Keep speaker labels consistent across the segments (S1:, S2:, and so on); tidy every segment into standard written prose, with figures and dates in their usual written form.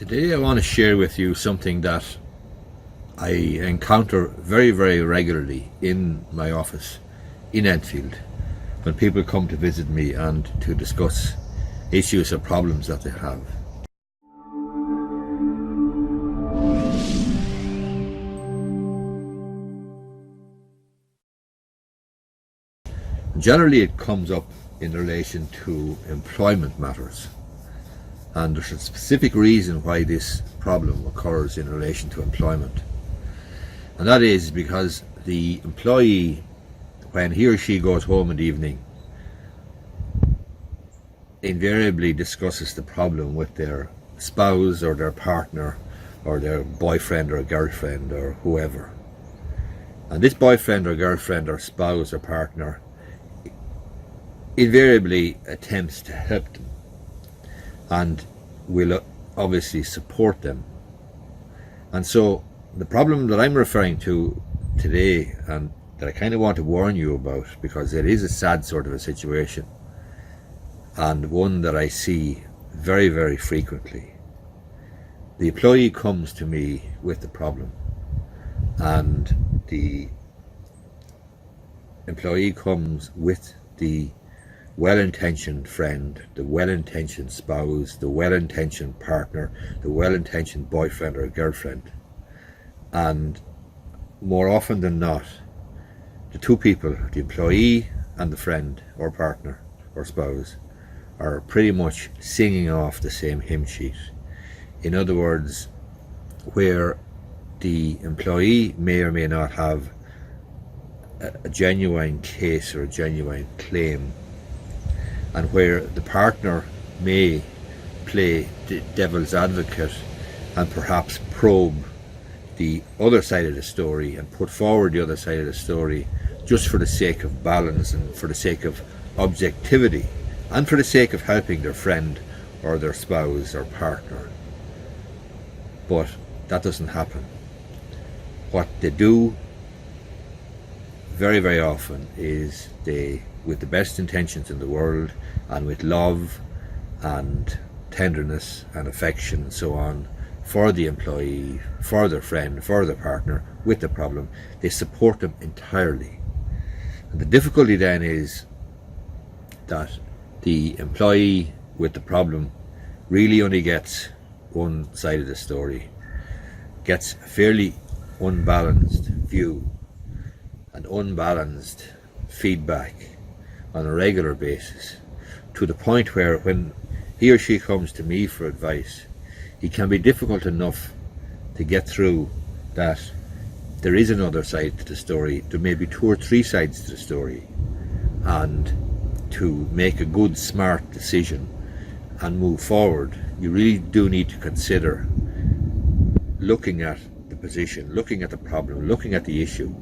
S1: Today I want to share with you something that I encounter very, very regularly in my office in Enfield when people come to visit me and to discuss issues or problems that they have. Generally it comes up in relation to employment matters. And there's a specific reason why this problem occurs in relation to employment. And that is because the employee, when he or she goes home in the evening, invariably discusses the problem with their spouse or their partner or their boyfriend or girlfriend or whoever. And this boyfriend or girlfriend or spouse or partner invariably attempts to help them and will obviously support them. And so the problem that I'm referring to today, and that I kind of want to warn you about, because it is a sad sort of a situation and one that I see very, very frequently. The employee comes to me with the problem, and the employee comes with the well-intentioned friend, the well-intentioned spouse, the well-intentioned partner, the well-intentioned boyfriend or girlfriend. And more often than not, the two people, the employee and the friend or partner or spouse, are pretty much singing off the same hymn sheet. In other words, where the employee may or may not have a genuine case or a genuine claim, and where the partner may play the devil's advocate and perhaps probe the other side of the story and put forward the other side of the story just for the sake of balance and for the sake of objectivity and for the sake of helping their friend or their spouse or partner. But that doesn't happen. What they do very, very often is they, with the best intentions in the world and with love and tenderness and affection and so on for the employee, for their friend, for their partner with the problem, they support them entirely. And the difficulty then is that the employee with the problem really only gets one side of the story, gets a fairly unbalanced view and unbalanced feedback on a regular basis, to the point where when he or she comes to me for advice, it can be difficult enough to get through that there is another side to the story. There may be two or three sides to the story, and to make a good, smart decision and move forward, you really do need to consider looking at the position, looking at the problem, looking at the issue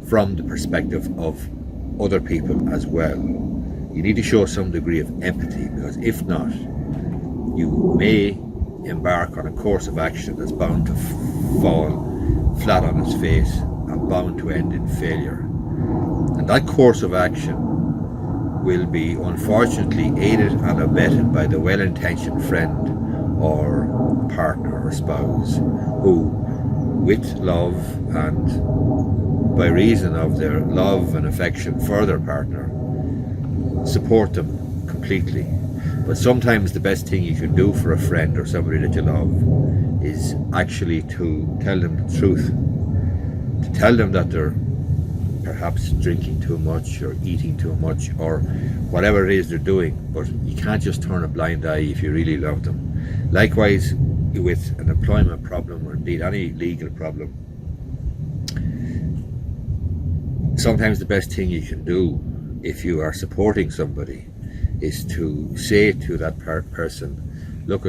S1: from the perspective of other people as well. You need to show some degree of empathy, because if not, you may embark on a course of action that's bound to fall flat on its face and bound to end in failure. And that course of action will be unfortunately aided and abetted by the well-intentioned friend or partner or spouse who, with love and by reason of their love and affection for their partner, support them completely. But sometimes the best thing you can do for a friend or somebody that you love is actually to tell them the truth, to tell them that they're perhaps drinking too much or eating too much or whatever it is they're doing. But you can't just turn a blind eye if you really love them. Likewise with an employment problem, or indeed any legal problem, sometimes the best thing you can do if you are supporting somebody is to say to that person, look,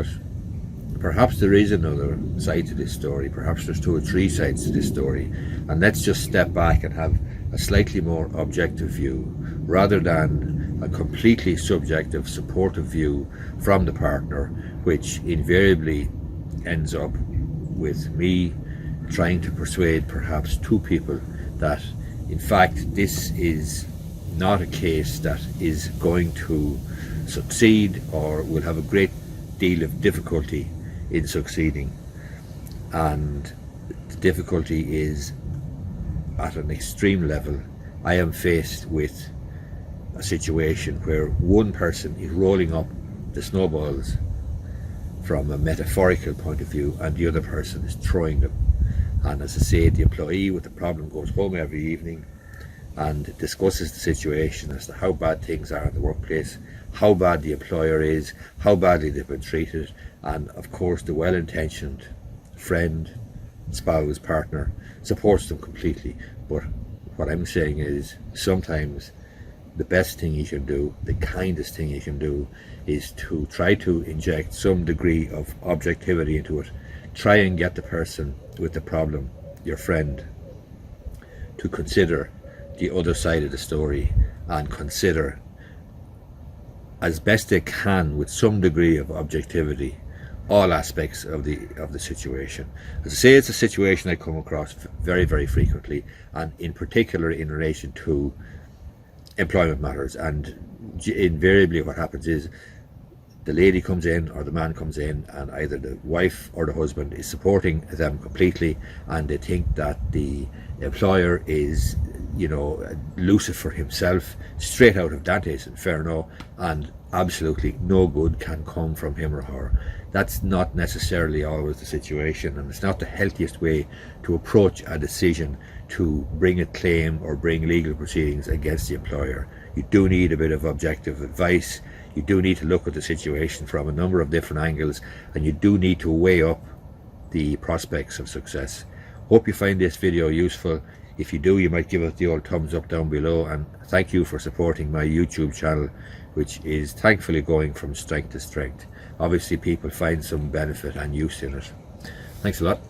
S1: perhaps there is another side to this story, perhaps there's two or three sides to this story, and let's just step back and have a slightly more objective view rather than a completely subjective, supportive view from the partner, which invariably ends up with me trying to persuade perhaps two people that in fact this is not a case that is going to succeed or will have a great deal of difficulty in succeeding. And the difficulty is at an extreme level. I am faced with a situation where one person is rolling up the snowballs from a metaphorical point of view, and the other person is throwing them. And as I say, the employee with the problem goes home every evening and discusses the situation as to how bad things are in the workplace, how bad the employer is, how badly they've been treated, and of course the well-intentioned friend, spouse, partner supports them completely. But what I'm saying is, sometimes the best thing you can do, the kindest thing you can do, is to try to inject some degree of objectivity into it. Try and get the person with the problem, your friend, to consider the other side of the story, and consider as best they can, with some degree of objectivity, all aspects of the situation. As I say, it's a situation I come across very, very frequently, and in particular in relation to employment matters. And invariably what happens is the lady comes in or the man comes in, and either the wife or the husband is supporting them completely, and they think that the employer is, you know, Lucifer himself, straight out of Dante's Inferno, and absolutely no good can come from him or her. That's not necessarily always the situation, and it's not the healthiest way to approach a decision to bring a claim or bring legal proceedings against the employer. You do need a bit of objective advice. You do need to look at the situation from a number of different angles, and you do need to weigh up the prospects of success. Hope you find this video useful. If you do, you might give it the old thumbs up down below, and thank you for supporting my YouTube channel, which is thankfully going from strength to strength. Obviously people find some benefit and use in it. Thanks a lot.